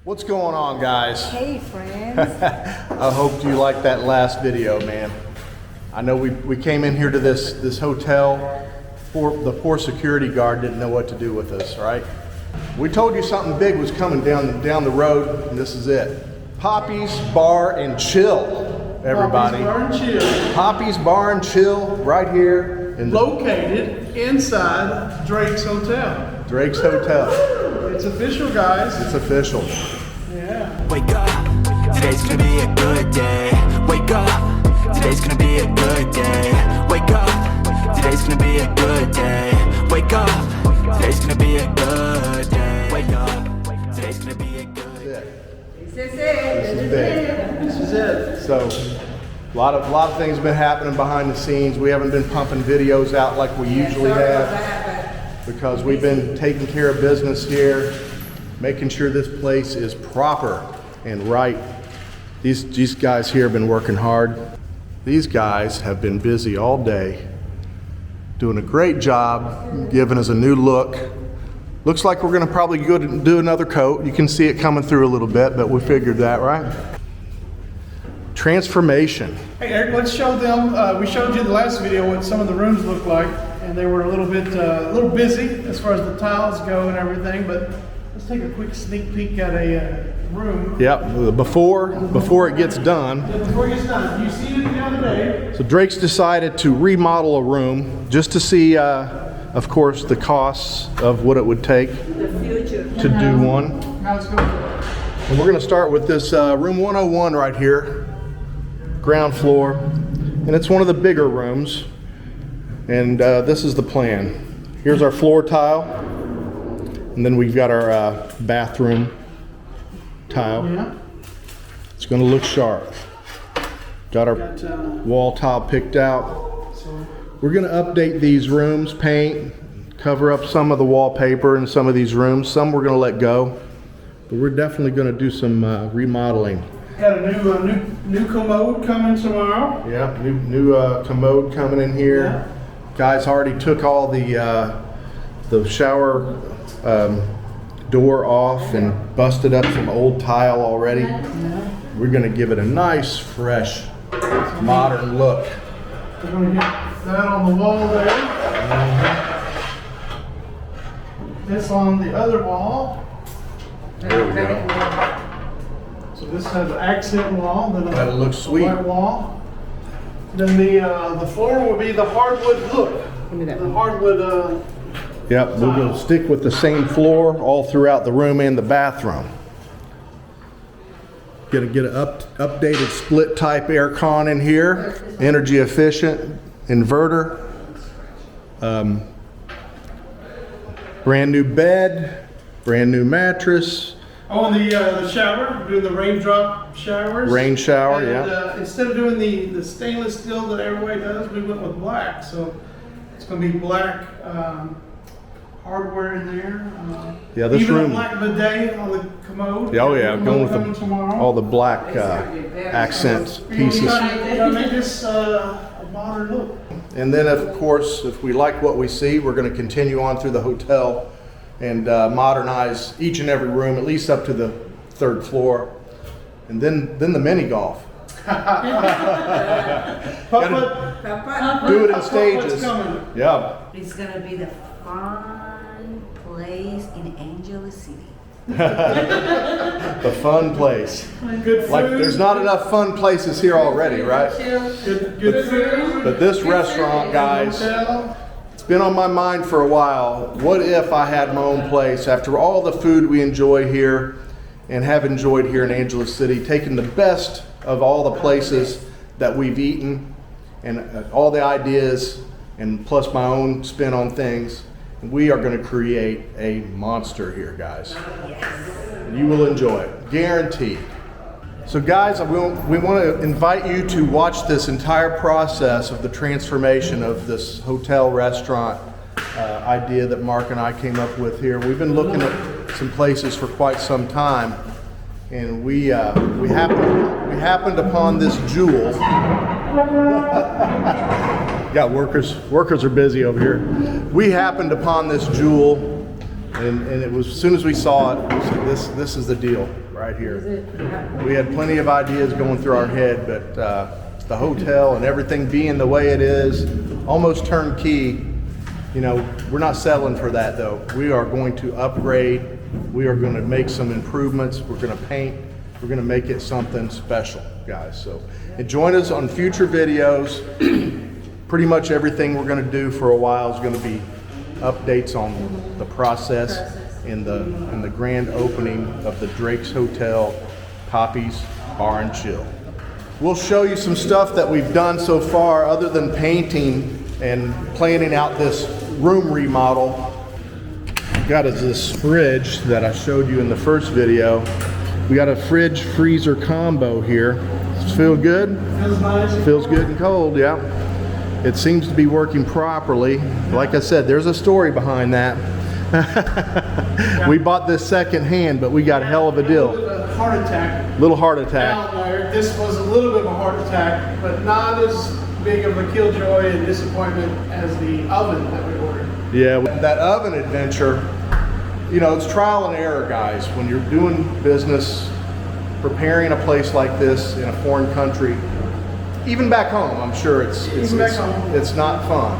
What's going on, guys? Hey, friends. I hope you liked that last video, man. I know we came in here to this hotel. The poor security guard didn't know what to do with us, right? We told you something big was coming down the road, and this is it. Papi'S Bar and Chill, everybody. Papi'S Bar and Chill. Papi'S Bar and Chill, right here. Located inside Drake's Hotel. Drake's Hotel. It's official, guys. It's official. Yeah. Wake up, today's gonna be a good day. Wake up, today's gonna be a good day. Wake up, today's gonna be a good day. Wake up, today's gonna be a good day. Wake up, today's gonna be a good day. This is it. This is big. This is it. So, a lot of things have been happening behind the scenes. We haven't been pumping videos out like we usually have because we've been taking care of business here, making sure this place is proper and right. These guys here have been working hard. These guys have been busy all day, doing a great job, giving us a new look. Looks like we're gonna probably go do another coat. You can see it coming through a little bit, but we figured that, right? Transformation. Hey, Eric, let's show them. We showed you the last video what some of the rooms look like, and they were a little busy as far as the tiles go and everything. But let's take a quick sneak peek at a room. Yep, before it gets done. Before it gets done, you seen it the other day. So Drake's decided to remodel a room just to see, of course, the costs of what it would take to do one. Now let's go. And we're going to start with this room 101 right here, ground floor, and it's one of the bigger rooms. And this is the plan. Here's our floor tile, and then we've got our bathroom tile. Yeah. It's going to look sharp. Got our wall tile picked out. We're going to update these rooms, paint, cover up some of the wallpaper in some of these rooms. Some we're going to let go, but we're definitely going to do some remodeling. Got a new commode coming tomorrow. Yeah, new commode coming in here. Yeah. Guys already took all the shower door off and busted up some old tile already. Yeah. We're going to give it a nice, fresh, modern look. We're going to get that on the wall there. This on the other wall. There we go. So this has an accent wall, then That'll look sweet. white wall. Then the floor will be the hardwood look. The hardwood. Yep, we're going to stick with the same floor all throughout the room and the bathroom. Get an updated split type air con in here, energy efficient, inverter, brand new bed, brand new mattress. Oh, and the shower, doing the raindrop showers. Rain shower, And, yeah. Instead of doing the stainless steel that everybody does, we went with black. So it's going to be black hardware in there. Yeah, this even room- a black bidet on the commode. Oh yeah, going Coming with tomorrow. all the black accents pieces. Gotta make this a modern look. And then, of course, if we like what we see, we're going to continue on through the hotel and modernize each and every room, at least up to the 3rd floor. And then the mini golf. Do it in stages. Yeah. It's gonna be the fun place in Angeles City. The fun place. Good food. Like, there's not enough fun places here already, right? Good food. But this restaurant, guys, Hotel. it's been on my mind for a while. What if I had my own place after all the food we enjoy here and have enjoyed here in Angeles City, taking the best of all the places that we've eaten and all the ideas and plus my own spin on things. We are going to create a monster here, guys. You will enjoy it, guaranteed. So guys, we want to invite you to watch this entire process of the transformation of this hotel restaurant idea that Mark and I came up with here. We've been looking at some places for quite some time, and we happened upon this jewel. Got workers are busy over here. We happened upon this jewel, and it was as soon as we saw it, we said, this is the deal right here. Is it? We had plenty of ideas going through our head, but the hotel and everything being the way it is, almost turnkey, you know, we're not settling for that though. We are going to upgrade. We are going to make some improvements. We're going to paint. We're going to make it something special, guys. So join us on future videos. Pretty much everything we're going to do for a while is going to be updates on the process in the grand opening of the Drake's Hotel Papi'S Bar and Chill. We'll show you some stuff that we've done so far other than painting and planning out this room remodel. Got us this fridge that I showed you in the first video. We got a fridge freezer combo here. Does it feel good? Feels nice. Feels good and cold, yeah. It seems to be working properly. Like I said, there's a story behind that. We bought this second hand, but we got a hell of a deal. A heart attack. Little heart attack. Out there. This was a little bit of a heart attack, but not as big of a killjoy and disappointment as the oven that we ordered. Yeah, that oven adventure, you know, it's trial and error, guys. When you're doing business, preparing a place like this in a foreign country, even back home, I'm sure it's not fun.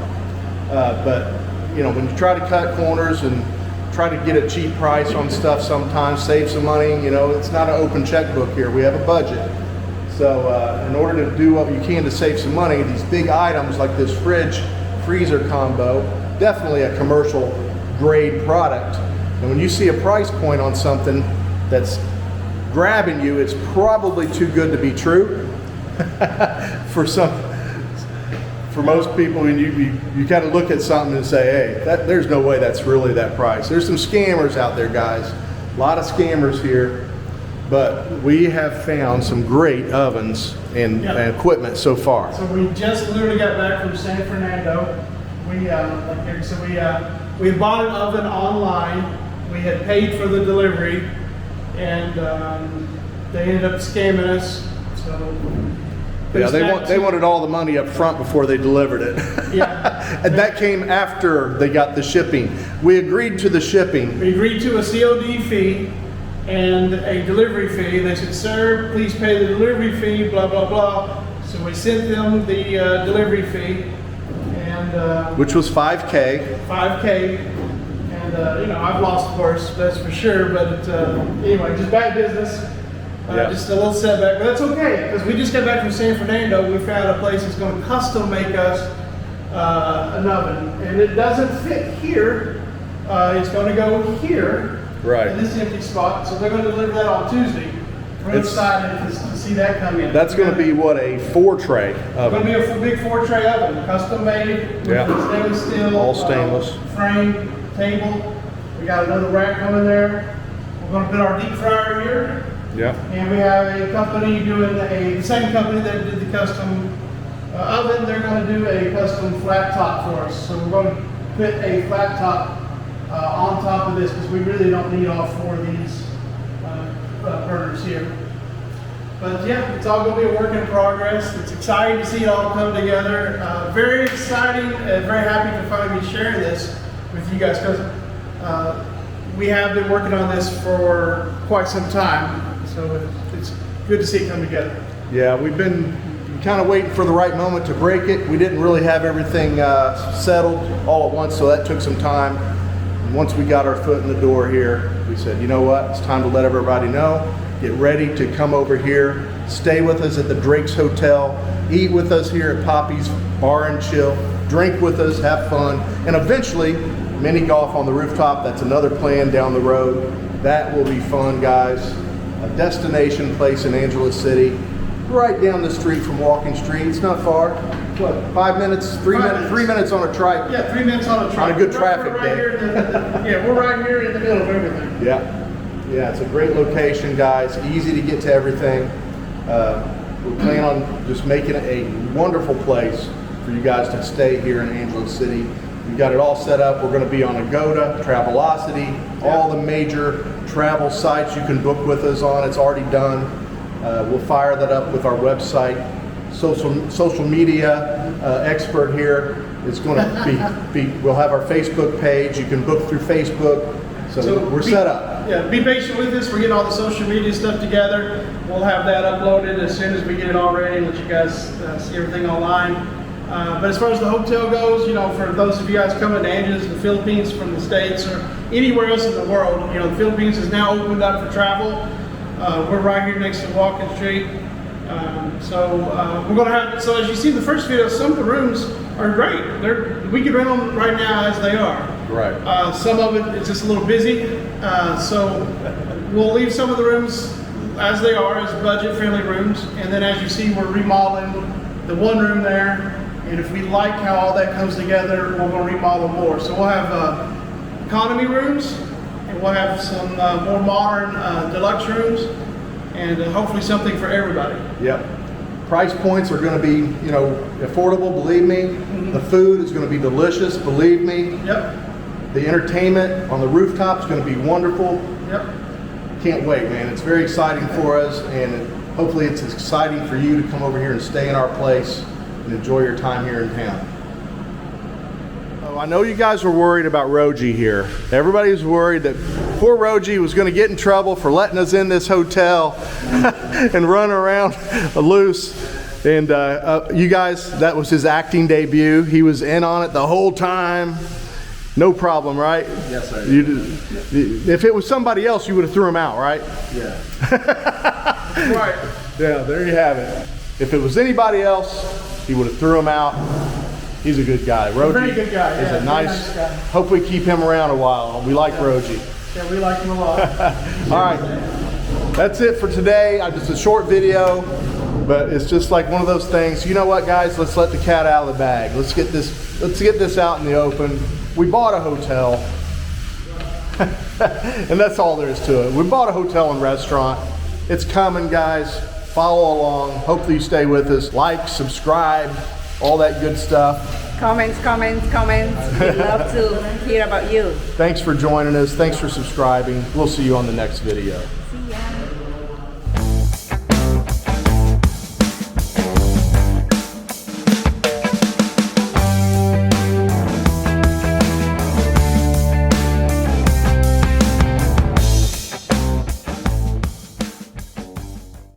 But you know, when you try to cut corners and try to get a cheap price on stuff, sometimes save some money. You know, it's not an open checkbook here. We have a budget. So in order to do what you can to save some money, these big items like this fridge freezer combo, definitely a commercial grade product. And when you see a price point on something that's grabbing you, it's probably too good to be true. For most people, and you kind of look at something and say, hey, there's no way that's really that price. There's some scammers out there, guys. A lot of scammers here, but we have found some great ovens and equipment so far. So we just literally got back from San Fernando. We bought an oven online. We had paid for the delivery, and they ended up scamming us. So yeah, they wanted all the money up front before they delivered it. Yeah. And that came after they got the shipping. We agreed to the shipping. We agreed to a COD fee and a delivery fee. They said, sir, please pay the delivery fee, blah, blah, blah. So we sent them the delivery fee, and which was $5K. $5K. And, you know, I've lost, of course, that's for sure. But anyway, just bad business. Just a little setback, but that's okay, because we just got back from San Fernando. We found a place that's going to custom make us an oven, and it doesn't fit here. It's going to go here, right, in this empty spot. So they're going to deliver that on Tuesday. We're excited to see that come in. That's going to be what, a 4-tray oven? It's going to be a big 4-tray oven, custom made, with stainless steel, all stainless frame, table. We got another rack coming there. We're going to put our deep fryer here. Yeah. And we have a company doing the same company that did the custom oven. They're going to do a custom flat top for us. So we're going to put a flat top on top of this, because we really don't need all 4 of these burners here. But yeah, it's all going to be a work in progress. It's exciting to see it all come together. Very exciting and very happy to finally be sharing this with you guys, because we have been working on this for quite some time. So it's good to see it come together. Yeah, we've been kind of waiting for the right moment to break it. We didn't really have everything settled all at once, so that took some time. And once we got our foot in the door here, we said, you know what, it's time to let everybody know. Get ready to come over here, stay with us at the Drake's Hotel, eat with us here at Papi'S Bar and Chill, drink with us, have fun, and eventually mini golf on the rooftop. That's another plan down the road. That will be fun, guys. A destination place in Angeles City, right down the street from Walking Street. It's not far. What, 5 minutes, 3 minutes, 3 minutes on a trike? Yeah, 3 minutes on a trike. On a good traffic right day. Yeah, we're right here in the middle of everything. Yeah, it's a great location, guys. Easy to get to everything. We plan on just making it a wonderful place for you guys to stay here in Angeles City. We've got it all set up. We're going to be on Agoda, Travelocity, all the major travel sites you can book with us on. It's already done. We'll fire that up with our website. Social media expert here is going to be we'll have our Facebook page. You can book through Facebook. So we're set up. Yeah, be patient with us. We're getting all the social media stuff together. We'll have that uploaded as soon as we get it all ready and let you guys see everything online. But as far as the hotel goes, you know, for those of you guys coming to Angeles, the Philippines from the States or anywhere else in the world, you know, the Philippines is now opened up for travel. We're right here next to Walking Street. We're gonna have, so as you see in the first video, some of the rooms are great. We can rent them right now as they are. Right. Some of it is just a little busy, so we'll leave some of the rooms as they are, as budget-friendly rooms, and then as you see, we're remodeling the one room there, and if we like how all that comes together, we're going to remodel more. So we'll have economy rooms, and we'll have some more modern deluxe rooms, and hopefully something for everybody. Yep. Price points are going to be, you know, affordable, believe me. Mm-hmm. The food is going to be delicious, believe me. Yep. The entertainment on the rooftop is going to be wonderful. Yep. Can't wait, man. It's very exciting for us, and hopefully it's exciting for you to come over here and stay in our place and enjoy your time here in town. Oh, I know you guys were worried about Roji here. Everybody was worried that poor Roji was going to get in trouble for letting us in this hotel and run around loose. And you guys, that was his acting debut. He was in on it the whole time. No problem, right? Yes, sir. If it was somebody else, you would have threw him out, right? Yeah. Right. Yeah, there you have it. If it was anybody else, he would have threw him out. He's a good guy. Roji Very good guy. is Yeah, a nice guy. Hope we keep him around a while. We like Roji. Yeah, we like him a lot. All right, that's it for today. Just a short video, but it's just like one of those things. You know what, guys? Let's let the cat out of the bag. Let's get this out in the open. We bought a hotel, and that's all there is to it. We bought a hotel and restaurant. It's coming, guys. Follow along. Hopefully you stay with us. Like, subscribe, all that good stuff. Comments. We'd love to hear about you. Thanks for joining us. Thanks for subscribing. We'll see you on the next video.